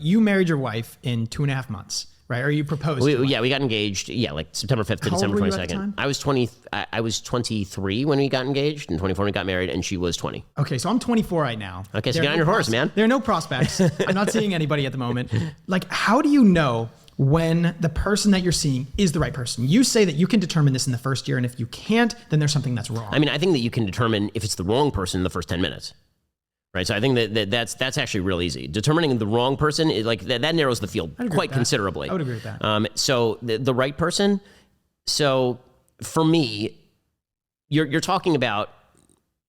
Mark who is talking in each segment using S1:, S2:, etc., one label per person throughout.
S1: you married your wife in 2.5 months, right? Or you proposed?
S2: We got engaged. Yeah, like September 5th to December 22nd. I was 23 when we got engaged, and 24 when we got married, and she was 20.
S1: Okay, so I'm 24 right now.
S2: Okay, so get on your horse, man.
S1: There are no prospects. I'm not seeing anybody at the moment. Like, how do you know when the person that you're seeing is the right person? You say that you can determine this in the first year, and if you can't, then there's something that's wrong.
S2: I mean, I think that you can determine if it's the wrong person in the first 10 minutes. Right, so I think that's actually real easy. Determining the wrong person, that narrows the field quite considerably.
S1: I would agree with that.
S2: So the right person. So for me, you're talking about,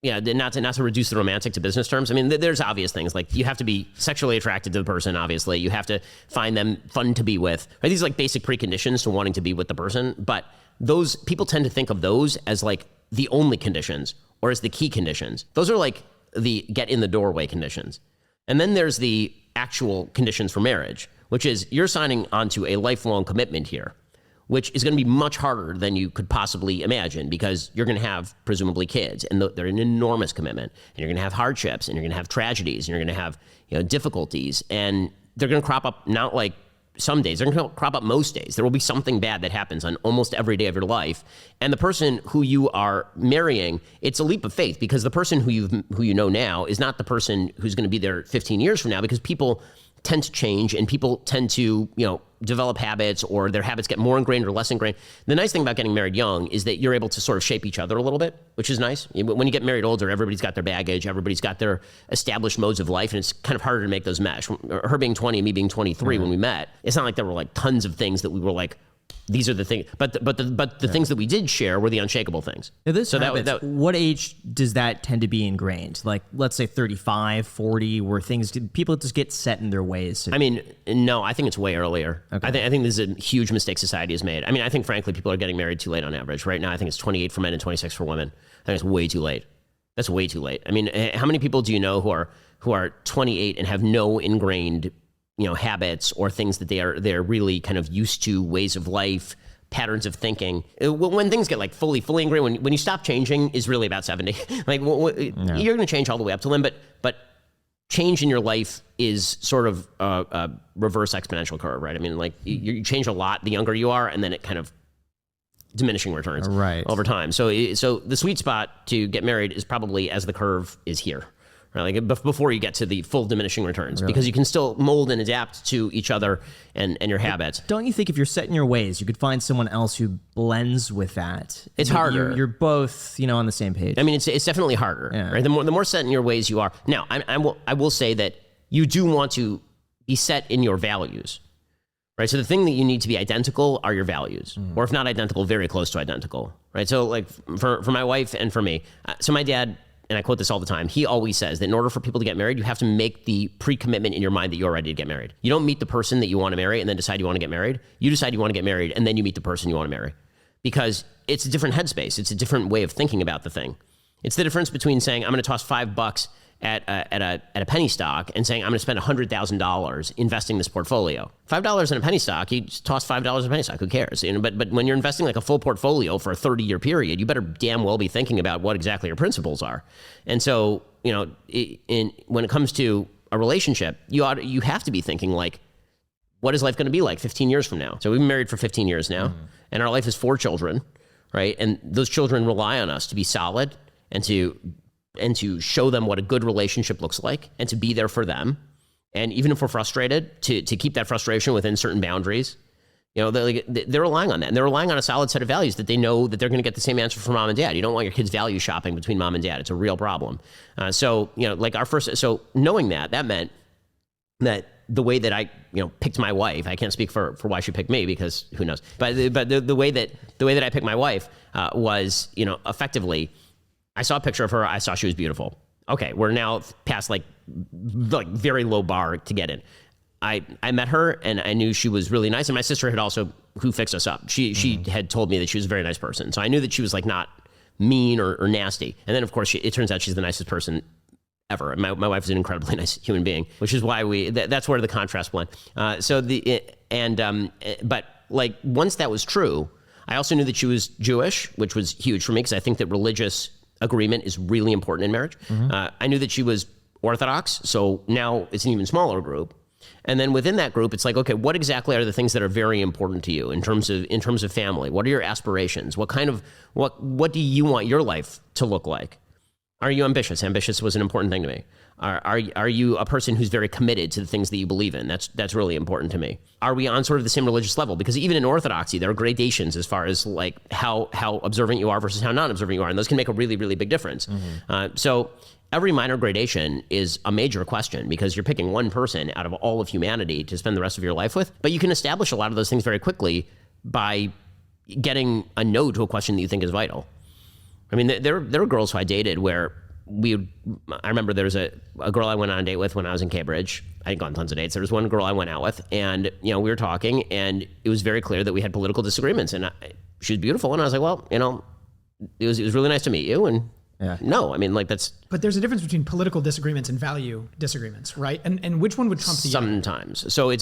S2: not to reduce the romantic to business terms. I mean, there's obvious things like you have to be sexually attracted to the person. Obviously, you have to find them fun to be with. Right? These are like basic preconditions to wanting to be with the person. But those people tend to think of those as like the only conditions or as the key conditions. Those are like the get in the doorway conditions. And then there's the actual conditions for marriage, which is you're signing onto a lifelong commitment here, which is going to be much harder than you could possibly imagine because you're going to have presumably kids, and they're an enormous commitment, and you're going to have hardships, and you're going to have tragedies, and you're going to have difficulties, and they're going to crop up not like some days, they're going to crop up most days. There will be something bad that happens on almost every day of your life. And the person who you are marrying, it's a leap of faith because the person who you know now is not the person who's going to be there 15 years from now, because people tend to change and people tend to, develop habits, or their habits get more ingrained or less ingrained. The nice thing about getting married young is that you're able to sort of shape each other a little bit, which is nice. When you get married older, everybody's got their baggage, everybody's got their established modes of life, and it's kind of harder to make those mesh. Her being 20 and me being 23 when we met, it's not like there were like tons of things that we were like, these are the things, but the things that we did share were the unshakable things.
S3: Now what age does that tend to be ingrained? Like, let's say 35, 40, where people just get set in their ways.
S2: I mean, no, I think it's way earlier. Okay. I think this is a huge mistake society has made. I mean, I think frankly, people are getting married too late on average. Right now, I think it's 28 for men and 26 for women. I think it's way too late. That's way too late. I mean, how many people do you know who are 28 and have no ingrained habits or things that they're really kind of used to, ways of life, patterns of thinking? When things get like fully ingrained, when you stop changing is really about 70. Like you're going to change all the way up to them, but change in your life is sort of a reverse exponential curve, right? I mean, like you change a lot the younger you are, and then it kind of diminishing returns over time. So the sweet spot to get married is probably as the curve is here. Right, like before you get to the full diminishing returns, because you can still mold and adapt to each other and your habits.
S3: Don't you think if you're set in your ways, you could find someone else who blends with that?
S2: It's harder.
S3: You're both, on the same page.
S2: I mean, it's definitely harder. Yeah. Right? The more set in your ways you are. Now, I will say that you do want to be set in your values. Right, so the thing that you need to be identical are your values, or if not identical, very close to identical. Right, so like for my wife and for me, so my dad, and I quote this all the time, he always says that in order for people to get married, you have to make the pre-commitment in your mind that you're ready to get married. You don't meet the person that you want to marry and then decide you want to get married. You decide you want to get married, and then you meet the person you want to marry. Because it's a different headspace. It's a different way of thinking about the thing. It's the difference between saying, I'm going to toss $5 at a penny stock and saying, I'm going to spend $100,000 investing this portfolio. $5 in a penny stock, you just toss $5 in a penny stock, who cares? But when you're investing like a full portfolio for a 30-year period, you better damn well be thinking about what exactly your principles are. And so, when it comes to a relationship, you have to be thinking like, what is life going to be like 15 years from now? So we've been married for 15 years now, and our life is 4 children, right? And those children rely on us to be solid and to show them what a good relationship looks like, and to be there for them. And even if we're frustrated, to keep that frustration within certain boundaries. They're relying on that. And they're relying on a solid set of values that they know that they're going to get the same answer from mom and dad. You don't want your kids value shopping between mom and dad. It's a real problem. So knowing that meant that the way that I, picked my wife, I can't speak for why she picked me, because who knows, but the way that I picked my wife was, effectively, I saw a picture of her. I saw she was beautiful. Okay, we're now past like very low bar to get in. I met her and I knew she was really nice. And my sister had also, who fixed us up, she had told me that she was a very nice person. So I knew that she was like not mean or nasty. And then of course it turns out she's the nicest person ever. My wife is an incredibly nice human being, which is why that's where the contrast went. But like once that was true, I also knew that she was Jewish, which was huge for me because I think that religious agreement is really important in marriage. I knew that she was Orthodox, so now it's an even smaller group. And then within that group, it's like, okay, what exactly are the things that are very important to you in terms of family? What are your aspirations? What do you want your life to look like? Are you ambitious? Ambitious was an important thing to me. Are you a person who's very committed to the things that you believe in? That's really important to me. Are we on sort of the same religious level? Because even in Orthodoxy, there are gradations as far as like how observant you are versus how non-observant you are, and those can make a really, really big difference. So every minor gradation is a major question because you're picking one person out of all of humanity to spend the rest of your life with. But you can establish a lot of those things very quickly by getting a no to a question that you think is vital. I mean, there are girls who I dated where I remember there was a girl I went on a date with when I was in Cambridge. I had gone tons of dates. There was one girl I went out with, and we were talking, and it was very clear that we had political disagreements. And she was beautiful, and I was like, well, it was really nice to meet you. And no, I mean, like that's.
S1: But there's a difference between political disagreements and value disagreements, right? And which one would trump the other?
S2: Sometimes. So it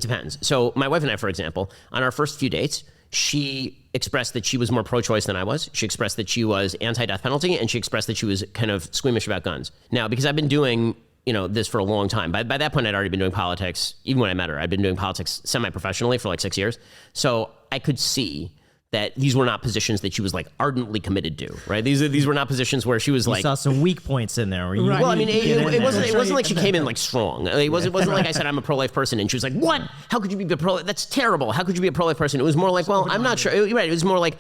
S2: depends. So my wife and I, for example, on our first few dates, she expressed that she was more pro-choice than I was. She expressed that she was anti-death penalty, and she expressed that she was kind of squeamish about guns. Now, because I've been doing this for a long time, by that point I'd already been doing politics. Even when I met her, I'd been doing politics semi-professionally for like 6 years. So I could see that these were not positions that she was like ardently committed to, right? These were not positions where she was like.
S3: You saw some weak points in there.
S1: Right.
S2: Well, I mean, it wasn't like she came in like strong. It wasn't like I said I'm a pro-life person and she was like, what? How could you be a pro-life? That's terrible. How could you be a pro-life person? It was more like, well, I'm not sure. Right. It was more like,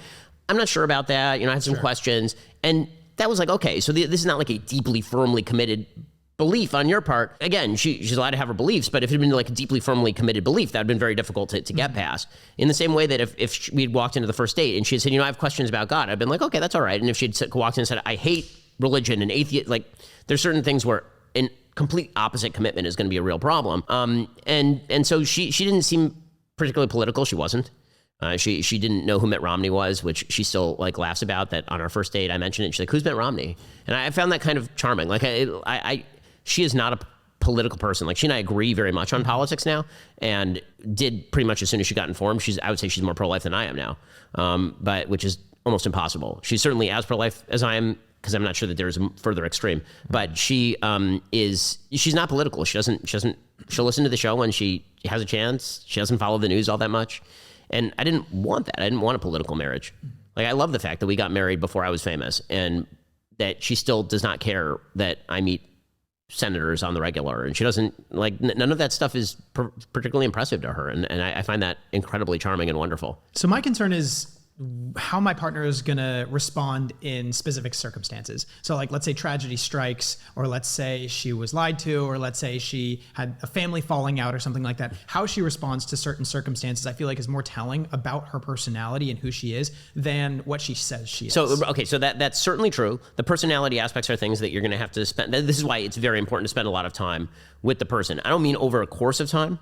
S2: I'm not sure about that. I had some questions, and that was like, okay, so this is not like a deeply, firmly committed belief on your part. Again, she's allowed to have her beliefs, but if it had been like a deeply, firmly committed belief, that would have been very difficult to get past. In the same way that if we'd walked into the first date and she had said, I have questions about God, I'd been like, okay, that's all right. And if she'd walked in and said, I hate religion and atheist, like there's certain things where in complete opposite commitment is going to be a real problem. And so she didn't seem particularly political. She wasn't. She didn't know who Mitt Romney was, which she still like laughs about. That on our first date I mentioned it. She's like, who's Mitt Romney? And I found that kind of charming. Like she is not a political person. Like she and I agree very much on politics now, and did pretty much as soon as she got informed. I would say she's more pro-life than I am now, but which is almost impossible. She's certainly as pro-life as I am, because I'm not sure that there's a further extreme. But she's not political. She'll listen to the show when she has a chance. She doesn't follow the news all that much. And I didn't want that. I didn't want a political marriage. Like I love the fact that we got married before I was famous, and that she still does not care that I meet senators on the regular, and she doesn't like none of that stuff is particularly impressive to her, and I find that incredibly charming and wonderful.
S1: So my concern is how my partner is going to respond in specific circumstances. So like, let's say tragedy strikes, or let's say she was lied to, or let's say she had a family falling out or something like that. How she responds to certain circumstances, I feel like is more telling about her personality and who she is than what she says she is.
S2: So, okay, so that's certainly true. The personality aspects are things that you're going to have to spend. This is why it's very important to spend a lot of time with the person. I don't mean over a course of time.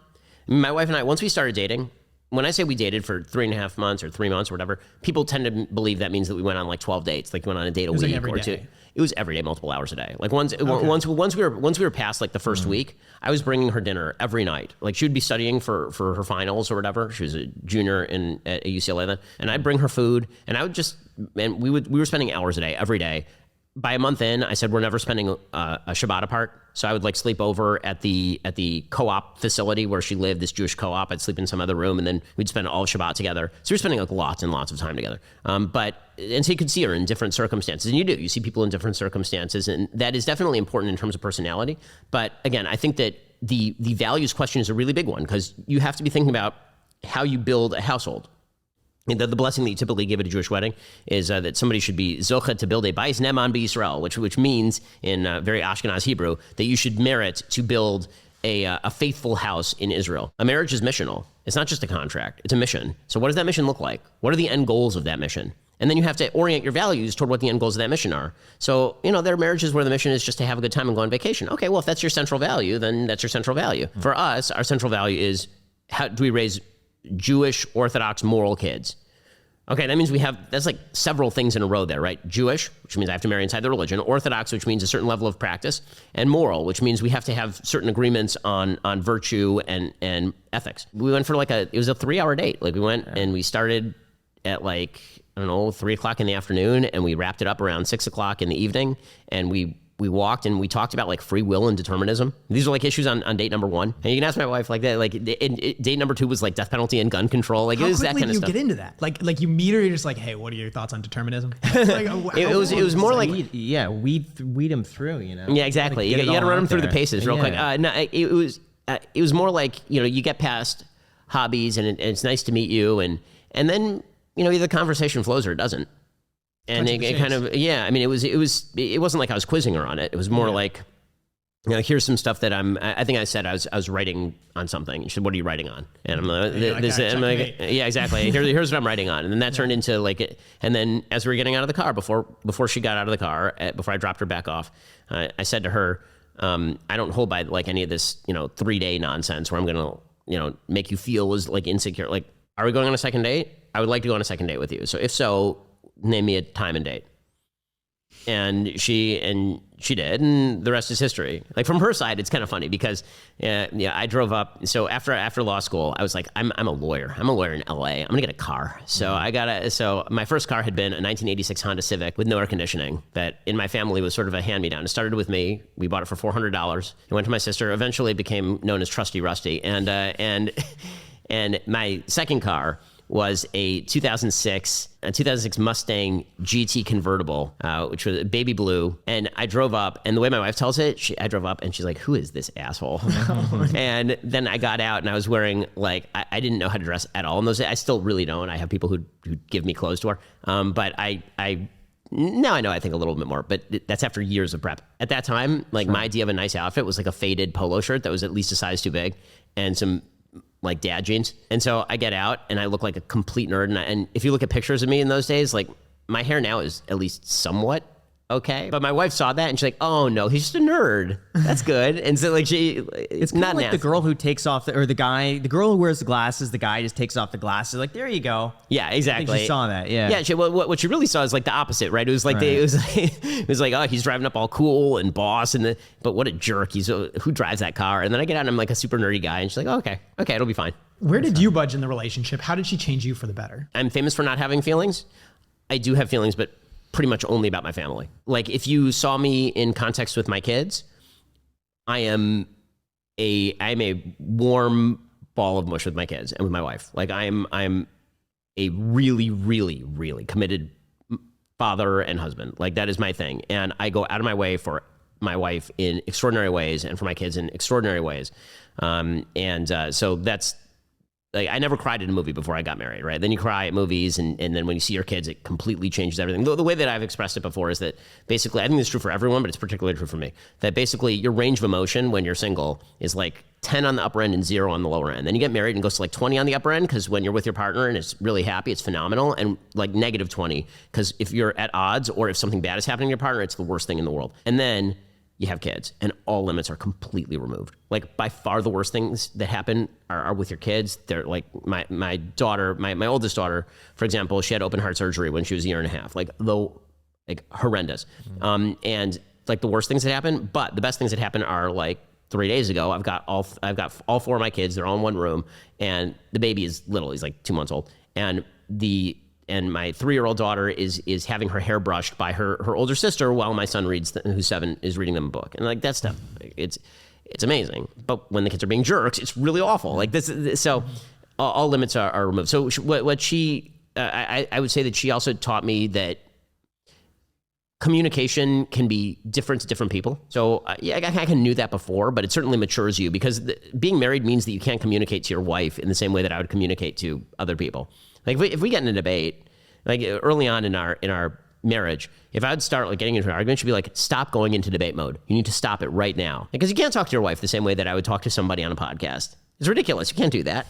S2: My wife and I, once we started dating, when I say we dated for 3.5 months or 3 months or whatever, people tend to believe that means that we went on like 12 dates, like we went on a date a week or two. It was every day, multiple hours a day. Like once we were past like the first week, I was bringing her dinner every night. Like she would be studying for her finals or whatever. She was a junior at UCLA then, and I'd bring her food, and we were spending hours a day every day. By a month in, I said we're never spending a Shabbat apart. So I would like sleep over at the co-op facility where she lived, this Jewish co-op. I'd sleep in some other room, and then we'd spend all of Shabbat together. So we were spending like lots and lots of time together. And so you could see her in different circumstances, and you see people in different circumstances, and that is definitely important in terms of personality. But again, I think that the values question is a really big one, because you have to be thinking about how you build a household. The blessing that you typically give at a Jewish wedding is that somebody should be zocha to build a bayis ne'eman b'Yisrael, which means in very Ashkenaz Hebrew that you should merit to build a faithful house in Israel. A marriage is missional. It's not just a contract. It's a mission. So what does that mission look like? What are the end goals of that mission? And then you have to orient your values toward what the end goals of that mission are. So, there are marriages where the mission is just to have a good time and go on vacation. Okay, well, if that's your central value, then that's your central value. Mm-hmm. For us, our central value is how do we raise Jewish, Orthodox, moral kids. Okay, that means that's like several things in a row there, right? Jewish, which means I have to marry inside the religion. Orthodox, which means a certain level of practice. And moral, which means we have to have certain agreements on virtue and ethics. We went for it was a 3-hour date. Like we went and we started at 3 o'clock in the afternoon, and we wrapped it up around 6 o'clock in the evening. And we walked and we talked about like free will and determinism. These are like issues on date number 1. And you can ask my wife like that. Like date number 2 was like death penalty and gun control. Like
S1: How
S2: it was
S1: quickly
S2: that kind
S1: do
S2: of
S1: you
S2: stuff.
S1: get into that? Like you meet her, you're just like, hey, what are your thoughts on determinism? Like,
S2: It was more like
S3: weed them through, you know.
S2: yeah, exactly. You got to run them through the paces real quick. No, it was more like, you know, you get past hobbies and it's nice to meet you, and then, you know, either the conversation flows or it doesn't. And it kind of, yeah, I mean, it wasn't like I was quizzing her on it. It was more like, you know, here's some stuff that I think I said I was writing on something. She said, what are you writing on? And I'm like, yeah, exactly. Here's what I'm writing on. And then that turned into like, and then as we were getting out of the car, before she got out of the car, before I dropped her back off, I said to her, I don't hold by like any of this, you know, 3-day nonsense where I'm going to, you know, make you feel as like insecure. Like, are we going on a second date? I would like to go on a second date with you. So if so, name me a time and date. And she did, and the rest is history. Like from her side, it's kind of funny because I drove up. So after law school, I was like, I'm a lawyer. I'm a lawyer in LA. I'm gonna get a car. So my first car had been a 1986 Honda Civic with no air conditioning that in my family was sort of a hand-me-down. It started with me. We bought it for $400. It went to my sister. Eventually it became known as Trusty Rusty. And my second car was a 2006 Mustang GT convertible, which was baby blue. And I drove up, and the way my wife tells it, I drove up and she's like, who is this asshole? And then I got out and I was wearing like, I didn't know how to dress at all in those days. I still really don't. I have people who give me clothes to wear. But now I know I think a little bit more, but that's after years of prep. At that time, like my idea of a nice outfit was like a faded polo shirt that was at least a size too big and some like dad jeans. And so I get out and I look like a complete nerd. And if you look at pictures of me in those days, like my hair now is at least somewhat okay. But my wife saw that and she's like, oh no, he's just a nerd. That's good. And so like it's not
S3: like the girl who takes off the girl who wears the glasses, the guy just takes off the glasses. Like, there you go.
S2: Yeah, exactly.
S3: I think she saw that. Yeah.
S2: Yeah. What she really saw is like the opposite, right? It was like, it was like, oh, he's driving up all cool and boss. But what a jerk. Who drives that car? And then I get out and I'm like a super nerdy guy. And she's like, oh, okay, it'll be fine.
S1: Where did you budge in the relationship? How did she change you for the better?
S2: I'm famous for not having feelings. I do have feelings, but pretty much only about my family. Like if you saw me in context with my kids, I'm a warm ball of mush with my kids and with my wife. Like I'm a really, really, really committed father and husband. Like that is my thing. And I go out of my way for my wife in extraordinary ways and for my kids in extraordinary ways. So that's, like, I never cried in a movie before I got married, right? Then you cry at movies, and then when you see your kids, it completely changes everything. The way that I've expressed it before is that basically, I think this is true for everyone, but it's particularly true for me, that basically your range of emotion when you're single is like 10 on the upper end and 0 on the lower end. Then you get married and goes to like 20 on the upper end, because when you're with your partner and it's really happy, it's phenomenal, and like negative 20, because if you're at odds or if something bad is happening to your partner, it's the worst thing in the world. And then you have kids, and all limits are completely removed. Like by far the worst things that happen are with your kids. They're like my daughter, my oldest daughter, for example, she had open heart surgery when she was a year and a half, like horrendous. And like the worst things that happen, but the best things that happen are like 3 days ago, I've got all 4 of my kids. They're all in one room, and the baby is little. He's like 2 months old, and my 3-year-old daughter is having her hair brushed by her older sister while my son who's 7, is reading them a book. And like that stuff, it's amazing. But when the kids are being jerks, it's really awful. Like this so all limits are removed. So what she, I would say that she also taught me that communication can be different to different people. So yeah, I kind of knew that before, but it certainly matures you, because being married means that you can't communicate to your wife in the same way that I would communicate to other people. Like if we get in a debate, like early on in our marriage, if I'd start like getting into an argument, she'd be like, stop going into debate mode. You need to stop it right now. Because you can't talk to your wife the same way that I would talk to somebody on a podcast. It's ridiculous. You can't do that.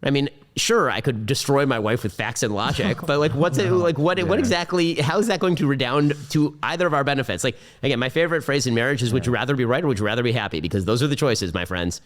S2: I mean, sure, I could destroy my wife with facts and logic, but like, what exactly, how is that going to redound to either of our benefits? Like, again, my favorite phrase in marriage is, would you rather be right or would you rather be happy? Because those are the choices, my friends.